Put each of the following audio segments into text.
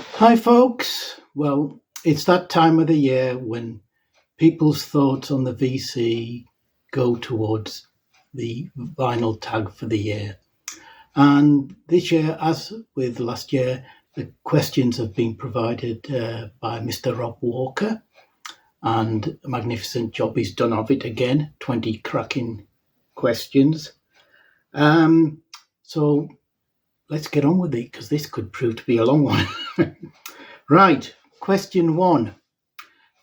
Hi, folks. Well, it's that time of the year when people's thoughts on the VC go towards the vinyl tag for the year. And this year, as with last year, the questions have been provided by Mr. Rob Walker, and a magnificent job he's done of it again, 20 cracking questions. So let's get on with it, because this could prove to be a long one. Right, question 1.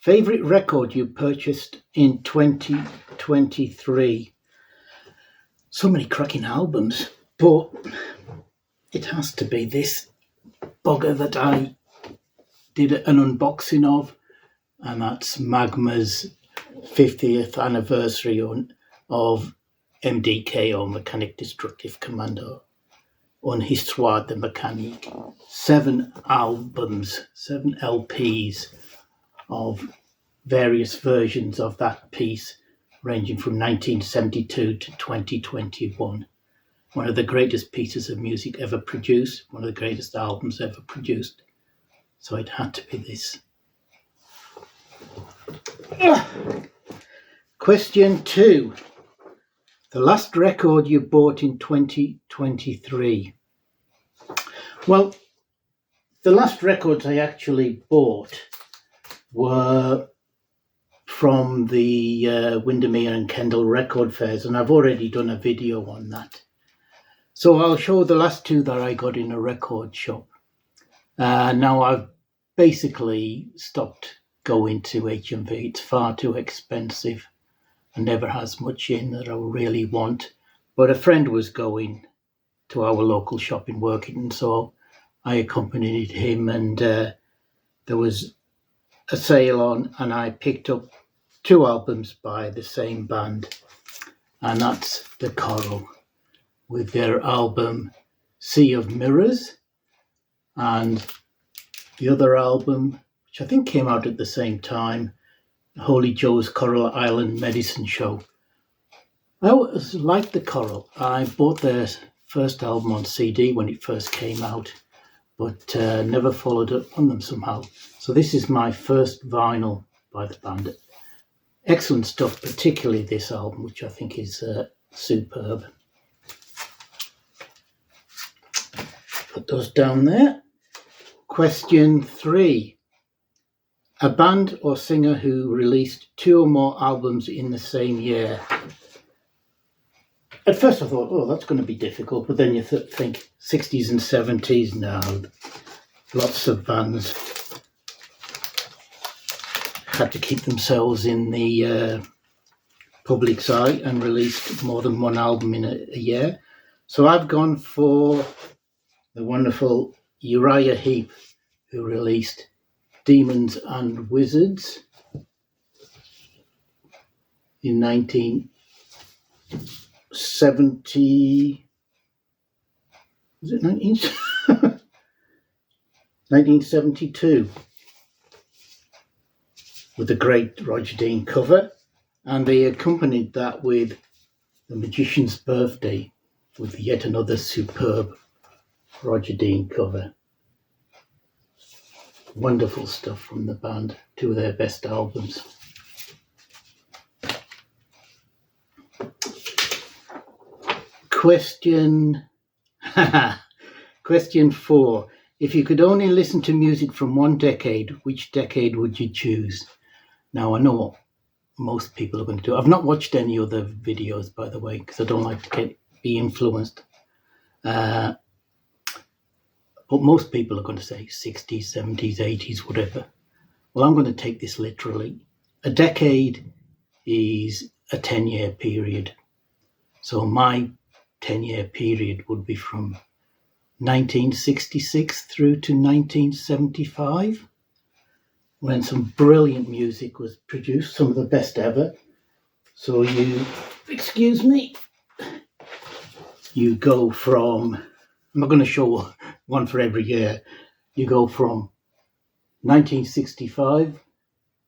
Favourite record you purchased in 2023? So many cracking albums, but it has to be this bugger that I did an unboxing of, and that's Magma's 50th anniversary of MDK, or Mechanic Destructive Commando, on Histoire de Mécanique. 7 albums, 7 LPs of various versions of that piece, ranging from 1972 to 2021. One of the greatest pieces of music ever produced, one of the greatest albums ever produced. So it had to be this. Question 2. The last record you bought in 2023. Well, the last records I actually bought were from the Windermere and Kendal record fairs, and I've already done a video on that. So I'll show the last 2 that I got in a record shop. Now I've basically stopped going to HMV. It's far too expensive and never has much in that I really want. But a friend was going to our local shop in Workington, so I accompanied him, and there was a sale on, and I picked up 2 albums by the same band, and that's The Coral with their album Sea of Mirrors, and the other album, which I think came out at the same time, Holy Joe's Coral Island Medicine Show. I always liked The Coral. I bought their first album on CD when it first came out, but never followed up on them somehow. So this is my first vinyl by the band. Excellent stuff, particularly this album, which I think is superb. Put those down there. Question 3. A band or singer who released 2 or more albums in the same year. At first I thought, that's going to be difficult, but then you think 60s and 70s, no. Lots of bands had to keep themselves in the public's eye and released more than 1 album in a year. So I've gone for the wonderful Uriah Heep, who released Demons and Wizards in 1970. Was it 1972? With a great Roger Dean cover, and they accompanied that with The Magician's Birthday, with yet another superb Roger Dean cover. Wonderful stuff from the band, 2 of their best albums. Question 4. If you could only listen to music from one decade, which decade would you choose? Now, I know what most people are going to do. I've not watched any other videos, by the way, because I don't like to be influenced. But most people are going to say 60s, 70s, 80s, whatever. Well, I'm going to take this literally. A decade is a 10-year period. So my 10-year period would be from 1966 through to 1975, when some brilliant music was produced, some of the best ever. So you go from, I'm not going to show one for every year, you go from 1965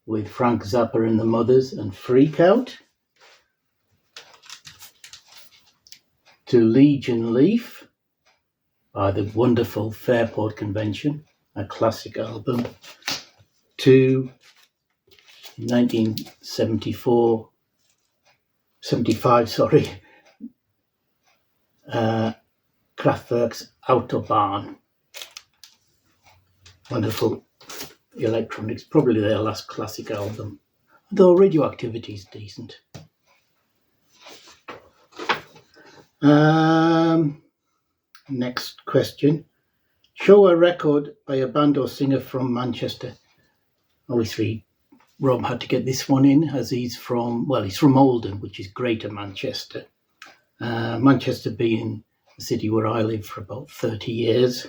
with Frank Zappa and the Mothers and Freak Out, to Legion Leaf by the wonderful Fairport Convention, a classic album, to 1975, Kraftwerk's Autobahn. Wonderful electronics, probably their last classic album, though Radioactivity is decent. Next question. Show a record by a band or singer from Manchester. Obviously, Rob had to get this one in, as he's from Oldham, which is Greater Manchester. Manchester being the city where I lived for about 30 years.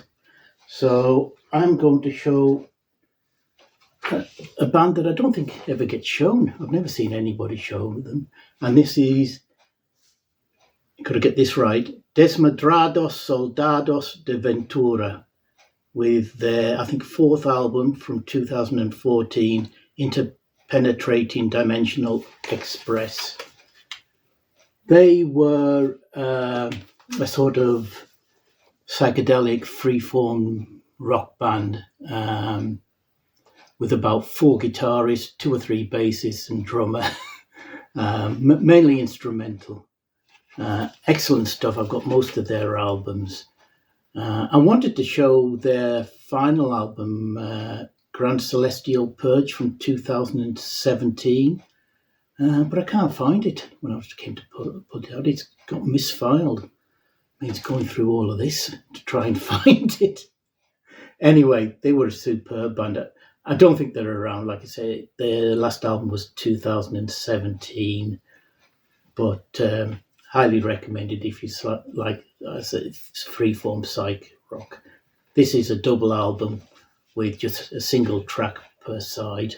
So I'm going to show a band that I don't think ever gets shown. I've never seen anybody show them. And this is, I've got to get this right, Desmadrados Soldados de Ventura, with their, I think, fourth album from 2014, Interpenetrating Dimensional Express. They were a sort of psychedelic freeform rock band with about 4 guitarists, 2 or 3 bassists and drummer, mainly instrumental. Excellent stuff. I've got most of their albums. I wanted to show their final album, Grand Celestial Purge from 2017, but I can't find it when I came to put it out. It's got misfiled. Means going through all of this to try and find it. Anyway, they were a superb band. I don't think they're around. Like I say, their last album was 2017, but highly recommended if you like, I said, freeform psych rock. This is a double album with just a single track per side.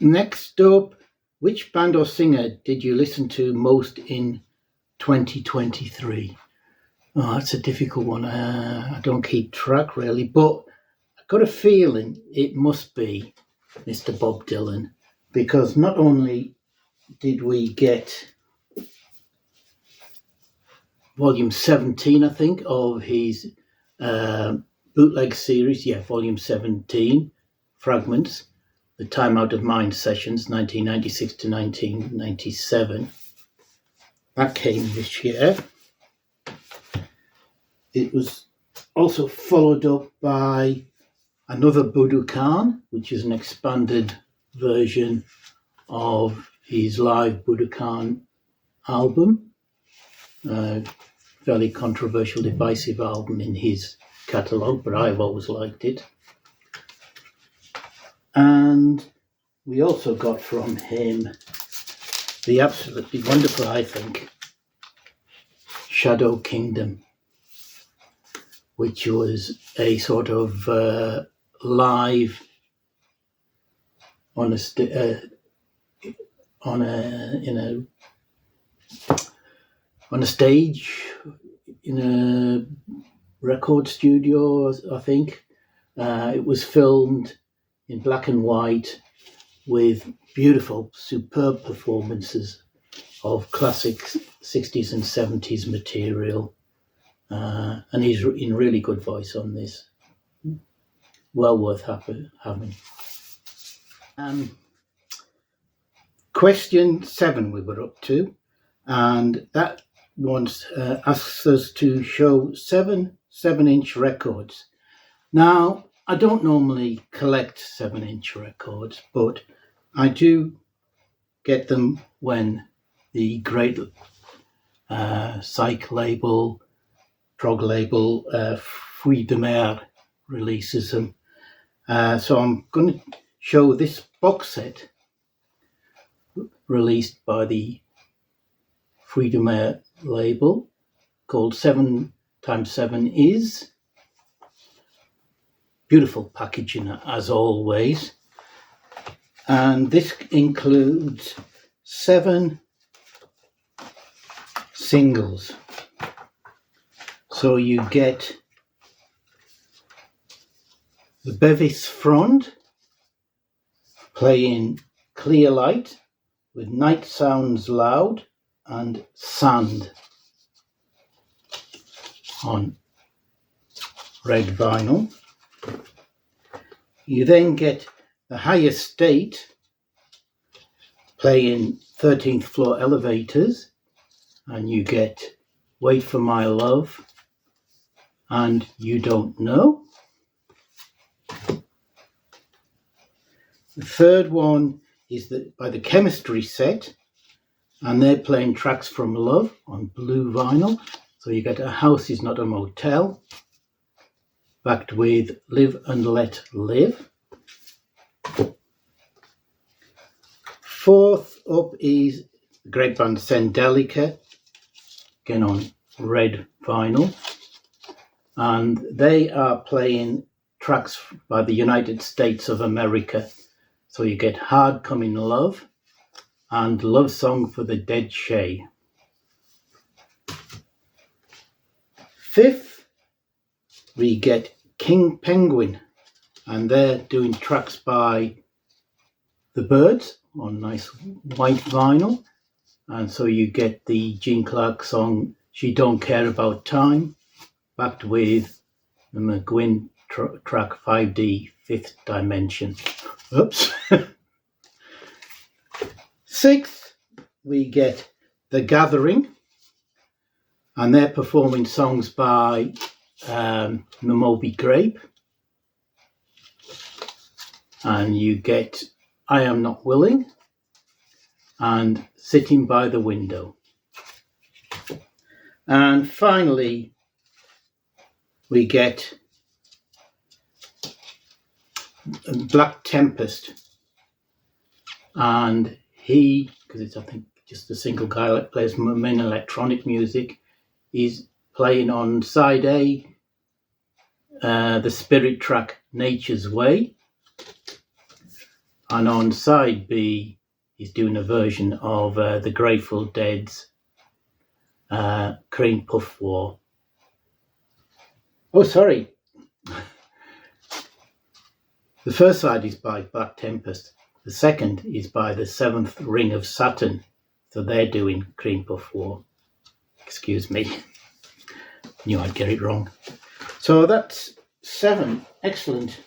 Next up, which band or singer did you listen to most in 2023? Oh, that's a difficult one. I don't keep track really, but I've got a feeling it must be Mr. Bob Dylan, because not only did we get volume 17, I think, of his bootleg series, volume 17, Fragments, the Time Out of Mind sessions, 1996 to 1997. That came this year. It was also followed up by another Budokan, which is an expanded version of his live Budokan album. Fairly controversial, divisive album in his catalogue, but I've always liked it. And we also got from him the absolutely wonderful, I think, Shadow Kingdom, which was a sort of live on a stage in a record studio, I think. It was filmed in black and white with beautiful, superb performances of classic 60s and 70s material. And he's in really good voice on this. Well worth having. Question 7 we were up to, and that once asks us to show 7 7-inch records. Now, I don't normally collect 7-inch records, but I do get them when the great psych label, prog label, Fruits de Mer releases them. So I'm going to show this box set released by the Fruits de Mer label called 7x7 is. Beautiful packaging as always. And this includes 7 singles. So you get the Bevis front playing Clear Light with Night Sounds Loud and Sand on red vinyl. You then get The Higher State playing 13th Floor Elevators, and you get Wait for My Love and You Don't Know. The third one is by the Chemistry Set, and they're playing Tracks from Love on blue vinyl. So you get A House Is Not a Motel, backed with Live and Let Live. Fourth up is the great band Sendelica, again on red vinyl, and they are playing tracks by the United States of America. So you get Hard Comin' Love and Love Song for the Dead Shay. Fifth, we get King Penguin, and they're doing tracks by the Byrds on nice white vinyl. And so you get the Gene Clark song She Don't Care About Time, backed with the McGuinn track 5D Fifth Dimension. Oops. Sixth, we get The Gathering, and they're performing songs by the Moby Grape. And you get I Am Not Willing and Sitting by the Window. And finally, we get Black Tempest, and he, because it's I think just a single guy that plays main electronic music, is playing on side A the Spirit track Nature's Way, and on side B he's doing a version of the Grateful Dead's Crane Puff War. Oh, sorry. The first side is by Black Tempest. The second is by the Seventh Ring of Saturn. So they're doing Cream Puff War. Excuse me. Knew I'd get it wrong. So that's 7 excellent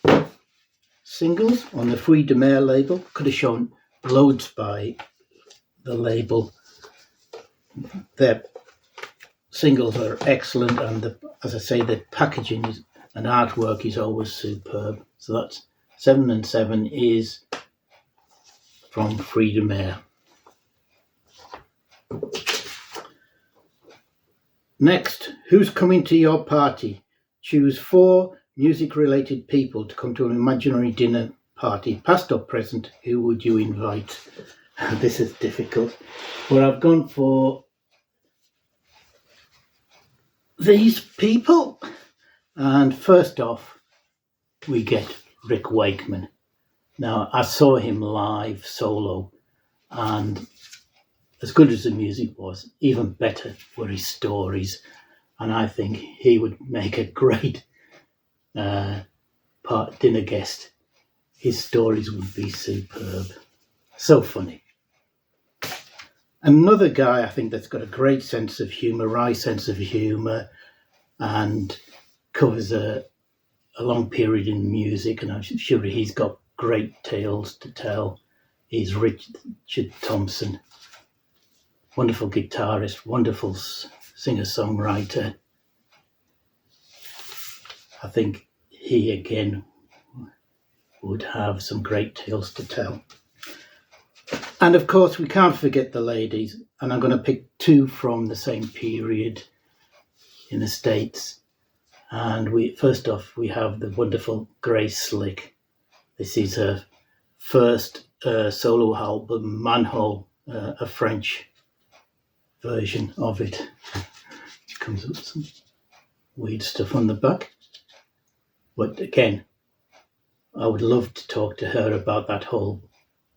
singles on the Fruits de Mer label. Could have shown loads by the label. Their singles are excellent, and as I say, the packaging and artwork is always superb. So that's 7 and 7 is from Fruits de Mer. Next, who's coming to your party? Choose 4 music-related people to come to an imaginary dinner party, past or present. Who would you invite? This is difficult, but I've gone for these people. And first off, we get Rick Wakeman. Now, I saw him live solo, and as good as the music was, even better were his stories. And I think he would make a great dinner guest. His stories would be superb. So funny. Another guy I think that's got a great sense of humour, wry sense of humour, and covers a long period in music, and I'm sure he's got great tales to tell, is Richard Thompson. Wonderful guitarist, wonderful singer-songwriter. I think he again would have some great tales to tell. And of course, we can't forget the ladies, and I'm going to pick 2 from the same period in the States. And first off, we have the wonderful Grace Slick. This is her first solo album, Manhole, a French version of it. It comes up with some weird stuff on the back. But again, I would love to talk to her about that whole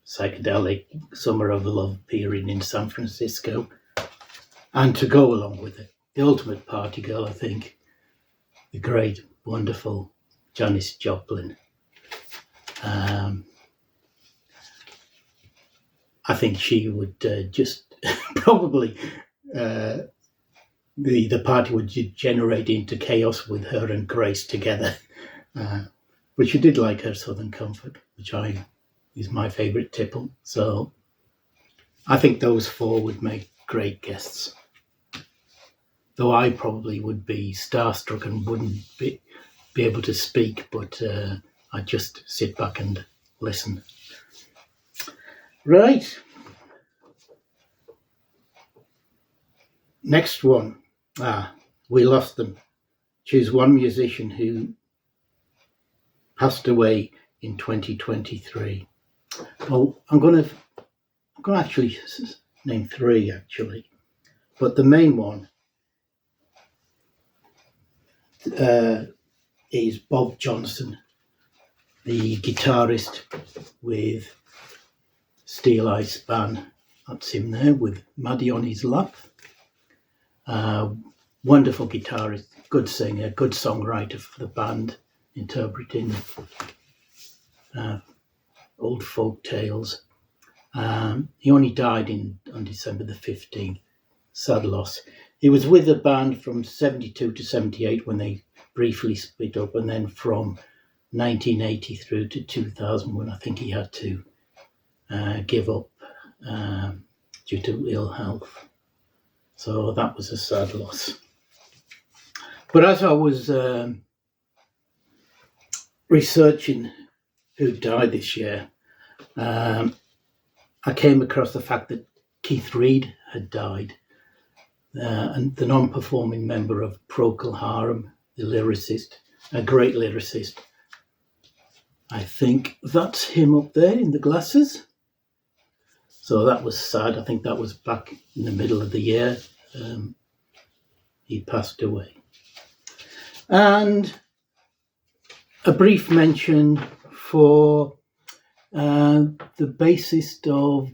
psychedelic summer of love period in San Francisco, and to go along with it, the ultimate party girl, I think, the great, wonderful Janis Joplin. I think she would just probably the party would degenerate into chaos with her and Grace together. But she did like her Southern Comfort, which is my favourite tipple. So I think those four would make great guests. Though I probably would be starstruck and wouldn't be able to speak, but I'd just sit back and listen. Right. Next one. We lost them. Choose one musician who passed away in 2023. Well, I'm going to actually name three, actually. But the main one is Bob Johnson, the guitarist with Steel Eye Span. That's him there with Maddie on his lap. Wonderful guitarist, good singer, good songwriter for the band, interpreting old folk tales. He only died on December the 15th. Sad loss. He was with the band from 72 to 78 when they briefly split up, and then from 1980 through to 2000 when I think he had to give up due to ill health. So that was a sad loss. But as I was researching who died this year, I came across the fact that Keith Reid had died, and the non-performing member of Procol Harum, the lyricist, a great lyricist. I think that's him up there in the glasses. So that was sad. I think that was back in the middle of the year. He passed away. And a brief mention for the bassist of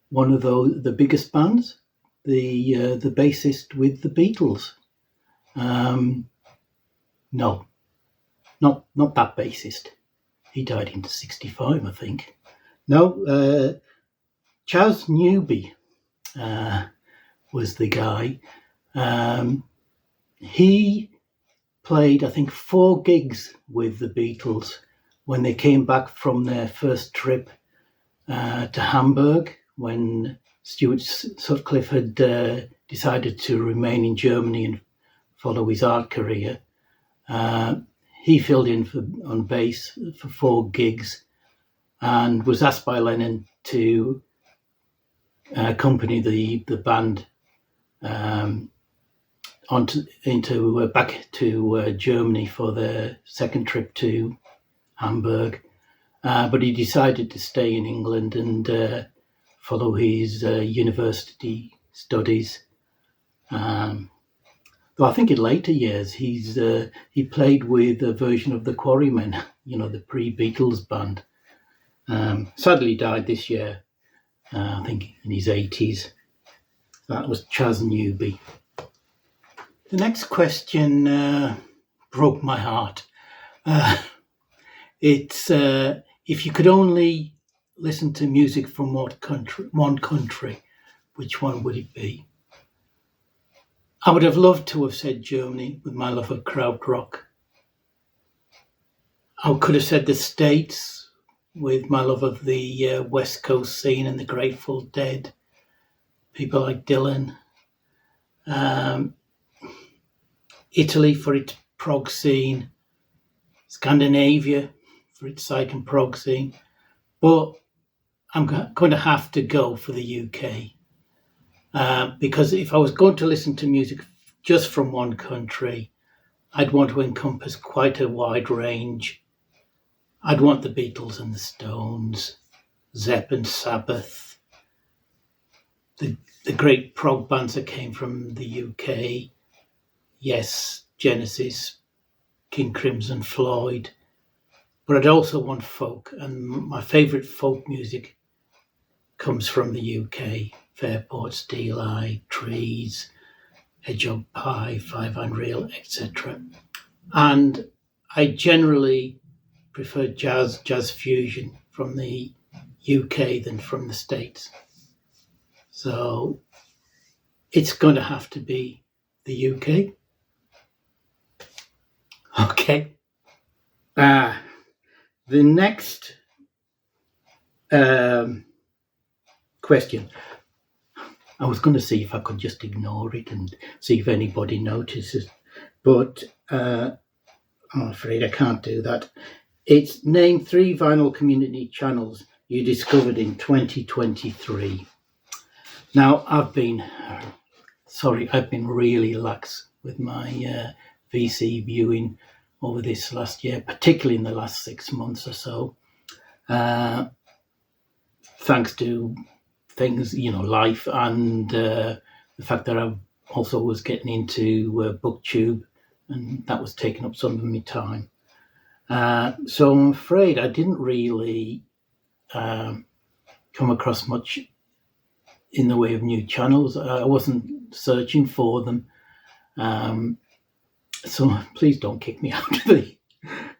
one of the biggest bands, the bassist with the Beatles. No, not that bassist. He died in '65, I think. No, Chas Newby was the guy. He played, I think, 4 gigs with the Beatles when they came back from their first trip to Hamburg, when Stuart Sutcliffe had decided to remain in Germany and follow his art career. He filled in on bass for 4 gigs and was asked by Lennon to accompany the band back to Germany for their second trip to Hamburg. But he decided to stay in England and follow his university studies. Though I think in later years he played with a version of the Quarrymen, the pre-Beatles band. Sadly died this year, I think in his 80s. That was Chas Newby. The next question broke my heart. It's if you could only listen to music from one country, which one would it be? I would have loved to have said Germany with my love of krautrock. I could have said the States with my love of the West Coast scene and the Grateful Dead, people like Dylan. Italy for its prog scene, Scandinavia for its psych and prog scene. But I'm going to have to go for the UK. Because if I was going to listen to music just from one country, I'd want to encompass quite a wide range. I'd want the Beatles and the Stones, Zepp and Sabbath, the great prog bands that came from the UK. Yes, Genesis, King Crimson, Floyd. But I'd also want folk, and my favourite folk music comes from the UK. Fairport, Steel Eye, Trees, Hedgehog Pie, Five Iron Reel, etc. And I generally prefer jazz fusion from the UK than from the States. So it's going to have to be the UK. Okay. The next question. I was going to see if I could just ignore it and see if anybody notices, but I'm afraid I can't do that. It's name 3 vinyl community channels you discovered in 2023. Now, I've been really lax with my VC viewing over this last year, particularly in the last 6 months or so. Thanks to things, life, and the fact that I also was getting into BookTube, and that was taking up some of my time. So I'm afraid I didn't really come across much in the way of new channels. I wasn't searching for them. So please don't kick me out of the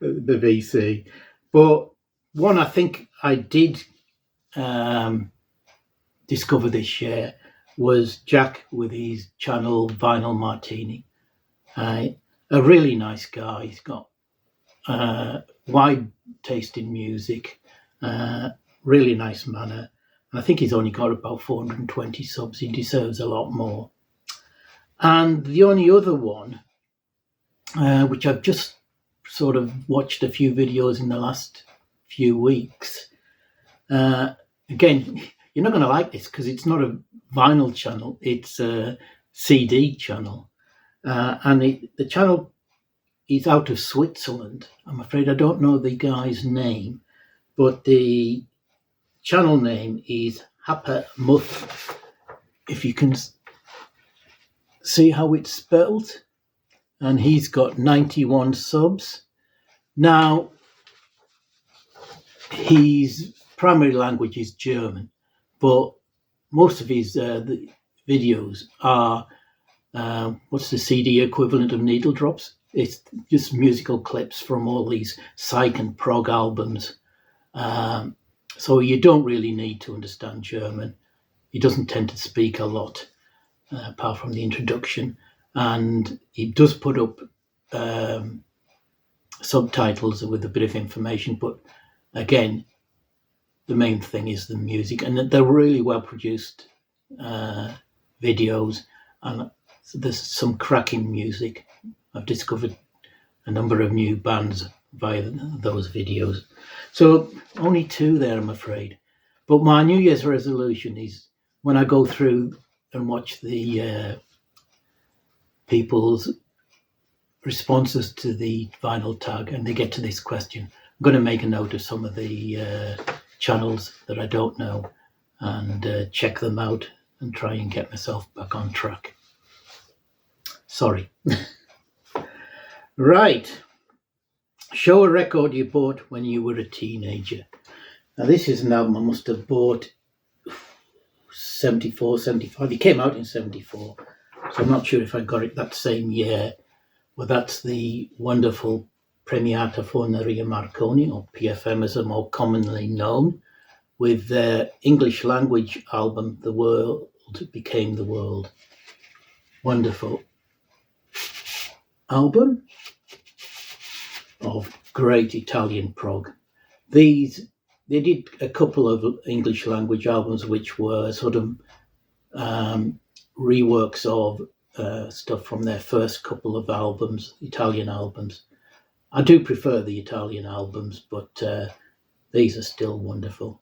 VC. But one I think I did discover this year was Jack with his channel Vinyl Martini. A really nice guy. He's got wide taste in music, really nice manner. And I think he's only got about 420 subs. He deserves a lot more. And the only other one, which I've just sort of watched a few videos in the last few weeks. Again, you're not going to like this because it's not a vinyl channel, it's a CD channel. And the channel is out of Switzerland. I'm afraid I don't know the guy's name, but the channel name is Happa Muth. If you can see how it's spelled. And he's got 91 subs. Now, his primary language is German, but most of his the videos are, what's the CD equivalent of needle drops? It's just musical clips from all these psych and prog albums. So you don't really need to understand German. He doesn't tend to speak a lot, apart from the introduction. And he does put up subtitles with a bit of information, but again, the main thing is the music, and they're really well produced videos, and there's some cracking music. I've discovered a number of new bands via those videos. So only 2 there, I'm afraid. But my New Year's resolution is when I go through and watch the people's responses to the vinyl tag and they get to this question, I'm going to make a note of some of the channels that I don't know and check them out and try and get myself back on track. Sorry. Right. Show a record you bought when you were a teenager. Now this is an album I must have bought 74, 75. It came out in 74. So I'm not sure if I got it that same year. Well, that's the wonderful Premiata Forneria Marconi, or PFM as are more commonly known, with their English language album, The World Became the World. Wonderful album of great Italian prog. They did a couple of English language albums which were sort of reworks of stuff from their first couple of albums, Italian albums. I do prefer the Italian albums, but these are still wonderful.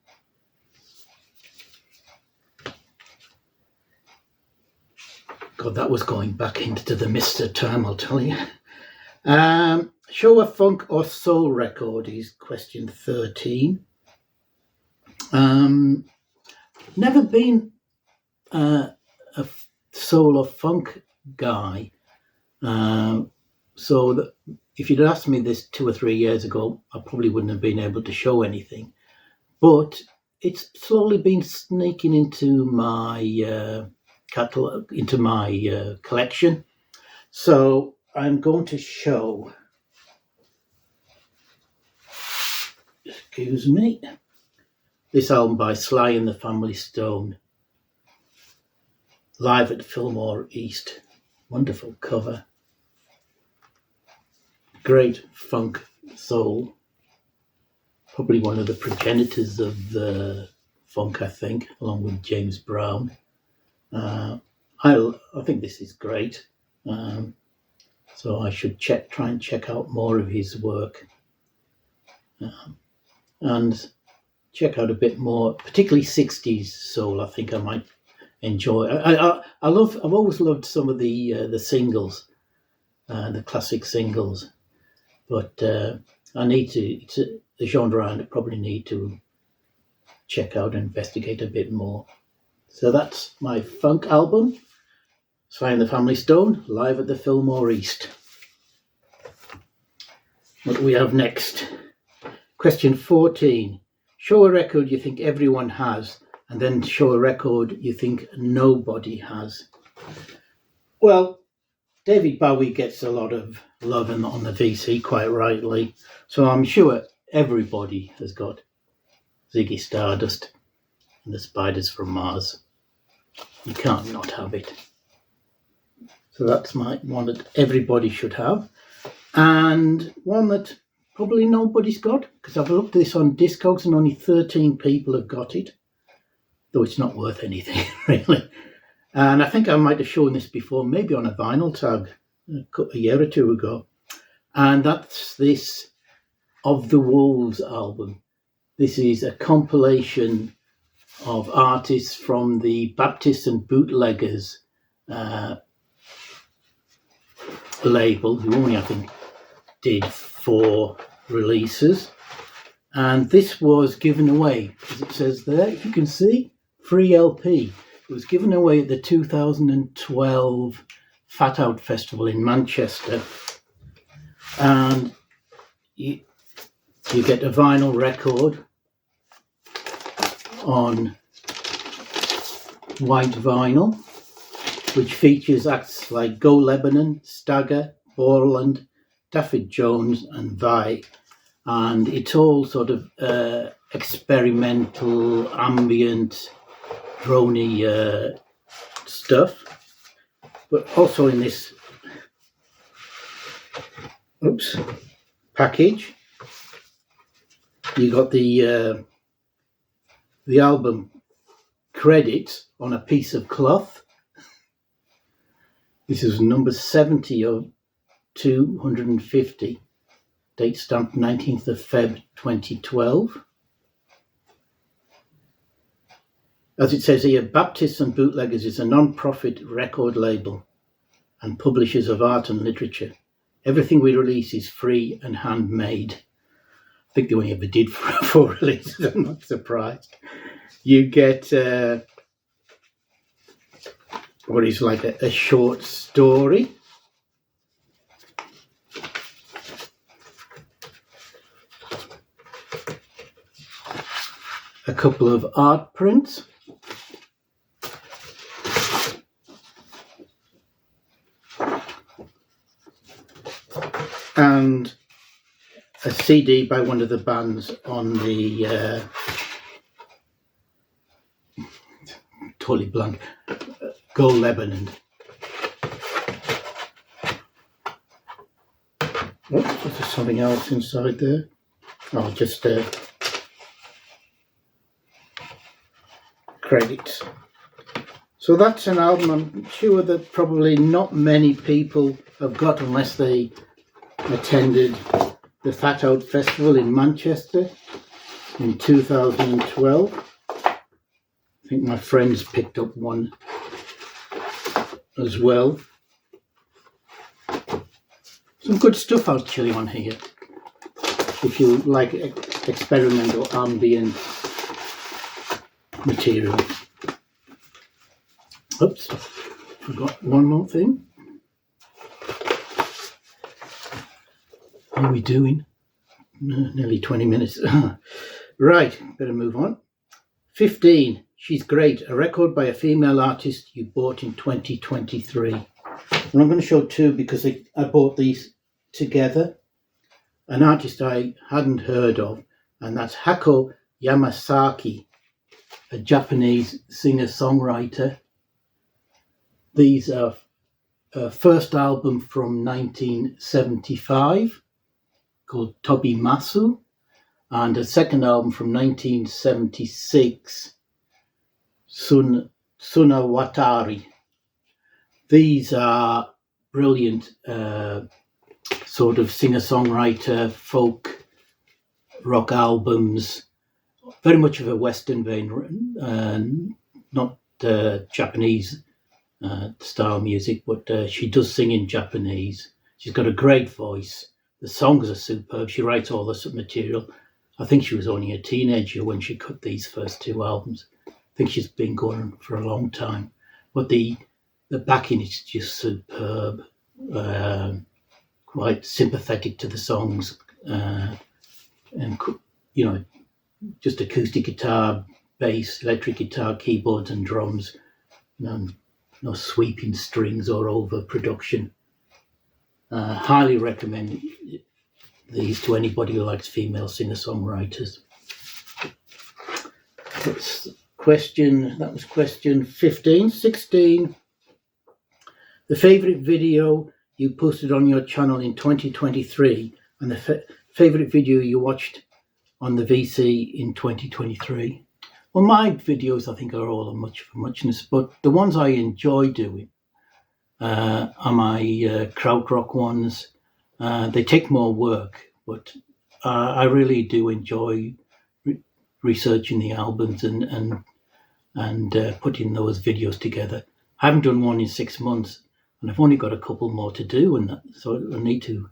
God, that was going back into the Mr. Time, I'll tell you. Show a funk or soul record is question 13. Never been a soul or funk guy. So if you'd asked me this 2 or 3 years ago, I probably wouldn't have been able to show anything. But it's slowly been sneaking into my catalog, into my collection. So I'm going to show, excuse me, this album by Sly and the Family Stone. Live at Fillmore East. Wonderful cover. Great funk soul. Probably one of the progenitors of the funk, I think, along with James Brown. I think this is great. So I should try and check out more of his work. And check out a bit more, particularly 60s soul. I think I might enjoy. I've always loved some of the singles, the classic singles, but I need to. It's the genre I probably need to check out and investigate a bit more. So that's my funk album, Sly and the Family Stone, live at the Fillmore East. What do we have next? Question 14. Show a record you think everyone has, and then show a record you think nobody has. Well, David Bowie gets a lot of love on the VC, quite rightly. So I'm sure everybody has got Ziggy Stardust and the Spiders from Mars. You can't not have it. So that's my one that everybody should have. And one that probably nobody's got, because I've looked at this on Discogs and only 13 people have got it, though it's not worth anything, really. And I think I might have shown this before, maybe on a vinyl tag a year or two ago. And that's this Of the Wolves album. This is a compilation of artists from the Baptists and Bootleggers label, who only, I think, did 4 releases. And this was given away, as it says there, if you can see, free LP. It was given away at the 2012 Fat Out Festival in Manchester. And you get a vinyl record on white vinyl, which features acts like Go Lebanon, Stagger, Borland, Daffyd Jones and Vi. And it's all sort of experimental, ambient, droney stuff. But also in this package, you got the album credits on a piece of cloth. This is number 70 of 250, date stamped 19th of Feb 2012. As it says here, Baptists and Bootleggers is a non-profit record label and publishers of art and literature. Everything we release is free and handmade. I think they only ever did 4 releases, I'm not surprised. You get what is like a short story. A couple of art prints. And a CD by one of the bands on the totally blank, Go Lebanon. Oh, there's something else inside there. Oh, just credits. So that's an album I'm sure that probably not many people have got unless they attended the Fat Out Festival in Manchester in 2012. I think my friends picked up one as well. Some good stuff actually on here. If you like experimental ambient material. Oops, forgot one more thing. How are we doing? Nearly 20 minutes. Right, better move on. 15, She's Great, a record by a female artist you bought in 2023. And I'm going to show 2 because I bought these together. An artist I hadn't heard of, and that's Hako Yamasaki, a Japanese singer-songwriter. These are a first album from 1975 called Tobi Masu, and a second album from 1976, Sunawatari. These are brilliant sort of singer-songwriter folk rock albums, very much of a Western vein, not Japanese style music, but she does sing in Japanese. She's got a great voice. The songs are superb. She writes all this material. I think she was only a teenager when she cut these first two albums. I think she's been going for a long time. But the backing is just superb. Quite sympathetic to the songs, and just acoustic guitar, bass, electric guitar, keyboards, and drums. No sweeping strings or overproduction. Highly recommend these to anybody who likes female singer-songwriters. That was question 15. 16. The favourite video you posted on your channel in 2023 and the favourite video you watched on the VC in 2023. Well, my videos, I think, are all a much for muchness, but the ones I enjoy doing are my krautrock ones. They take more work, but I really do enjoy researching the albums and putting those videos together. I haven't done one in 6 months, and I've only got a couple more to do, and so I need to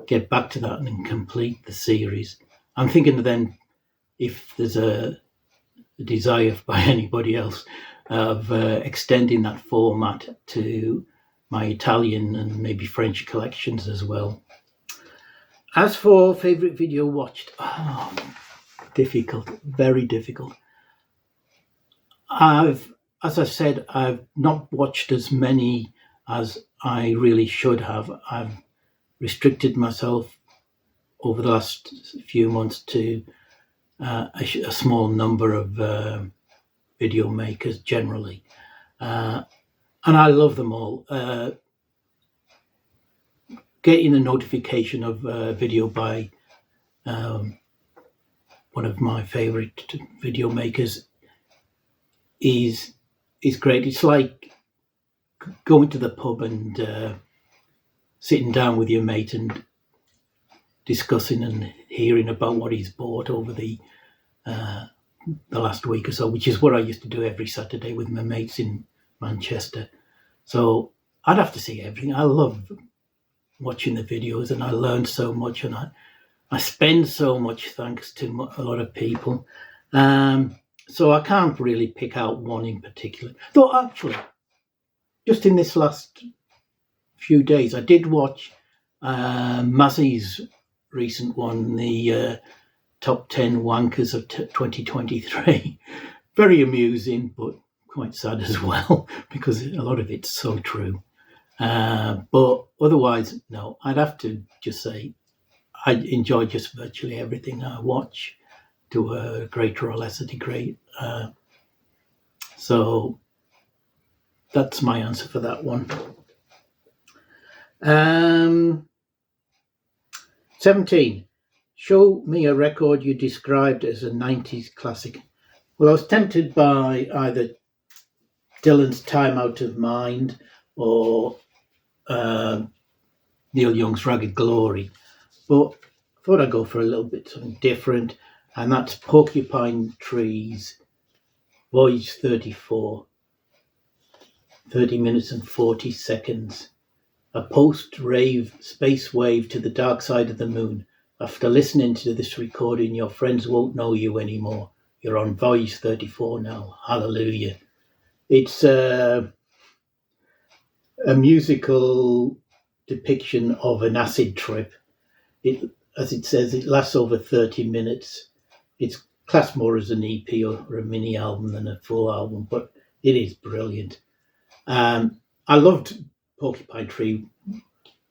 get back to that and complete the series. I'm thinking then, if there's a desire by anybody else of extending that format to my Italian and maybe French collections as well. As for favourite video watched, difficult, very difficult. As I said, I've not watched as many as I really should have. I've restricted myself over the last few months to a small number of video makers generally, and I love them all. Getting a notification of a video by one of my favourite video makers is great. It's like going to the pub and sitting down with your mate and discussing and hearing about what he's bought over the last week or so, which is what I used to do every Saturday with my mates in Manchester. So I'd have to see everything. I love watching the videos, and I learned so much, and I spend so much thanks to a lot of people. So I can't really pick out one in particular. Though actually, just in this last few days, I did watch Mazzy's recent one, the Top 10 Wankers of 2023. Very amusing, but quite sad as well, because a lot of it's so true. But otherwise, no, I'd have to just say I enjoy just virtually everything I watch to a greater or lesser degree. So that's my answer for that one. 17. Show me a record you described as a 90s classic. Well, I was tempted by either Dylan's Time Out of Mind or Neil Young's Ragged Glory, but I thought I'd go for a little bit something different, and that's Porcupine Trees, Voyage 34, 30 minutes and 40 seconds. A post-rave space wave to the dark side of the moon. After listening to this recording, your friends won't know you anymore. You're on Voyage 34 now. Hallelujah. It's a musical depiction of an acid trip. As it says, it lasts over 30 minutes. It's classed more as an EP or a mini album than a full album, but it is brilliant. I loved Porcupine Tree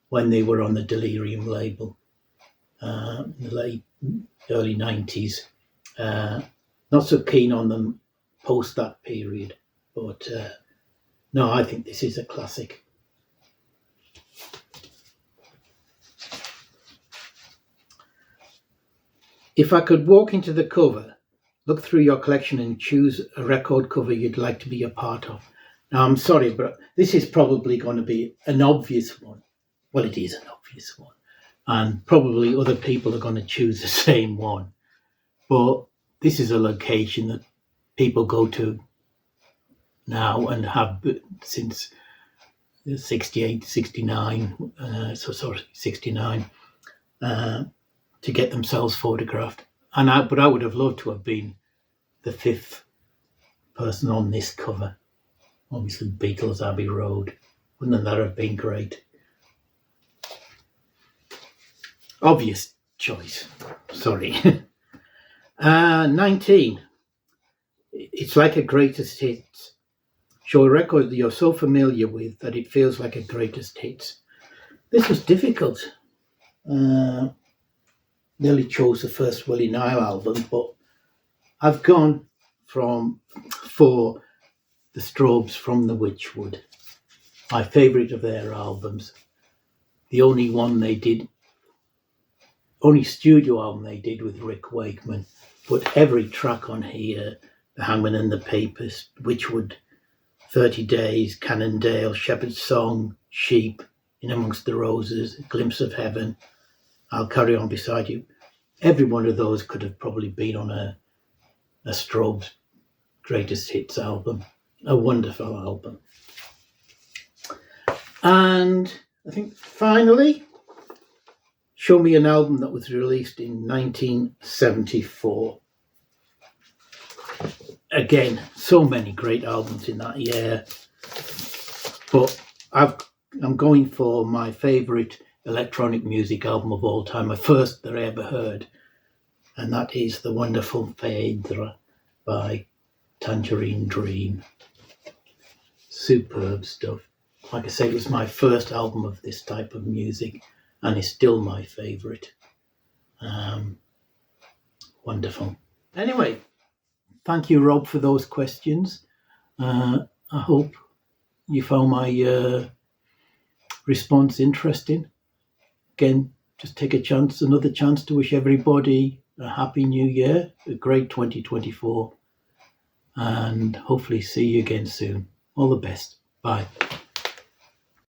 when they were on the Delirium label in the early 90s. Not so keen on them post that period, but No, I think this is a classic. If I could walk into the cover, look through your collection and choose a record cover you'd like to be a part of. Now, I'm sorry, but this is probably going to be an obvious one. Well, it is an obvious one. And probably other people are going to choose the same one. But this is a location that people go to now and have since 68, 69, 69, to get themselves photographed. But I would have loved to have been the fifth person on this cover. Obviously, Beatles, Abbey Road. Wouldn't that have been great? Obvious choice. Sorry. 19. It's like a greatest hits. Show a record that you're so familiar with that it feels like a greatest hits. This was difficult. Nearly chose the first Willie Nile album, but I've gone for the Strobes from the Witchwood. My favourite of their albums. The only studio album they did with Rick Wakeman. But every track on here, The Hangman and the Papist, Witchwood, 30 Days, Cannondale, Shepherd's Song, Sheep, In Amongst the Roses, A Glimpse of Heaven, I'll Carry On Beside You. Every one of those could have probably been on a Strobes greatest hits album. A wonderful album. And I think finally, show me an album that was released in 1974. Again, so many great albums in that year. But I'm going for my favourite electronic music album of all time, my first that I ever heard. And that is The Wonderful Phaedra by Tangerine Dream. Superb stuff. Like I say, it was my first album of this type of music and it's still my favourite. Wonderful. Anyway, thank you, Rob, for those questions. I hope you found my response interesting. Again, just take another chance to wish everybody a happy new year, a great 2024, and hopefully see you again soon. All the best. Bye.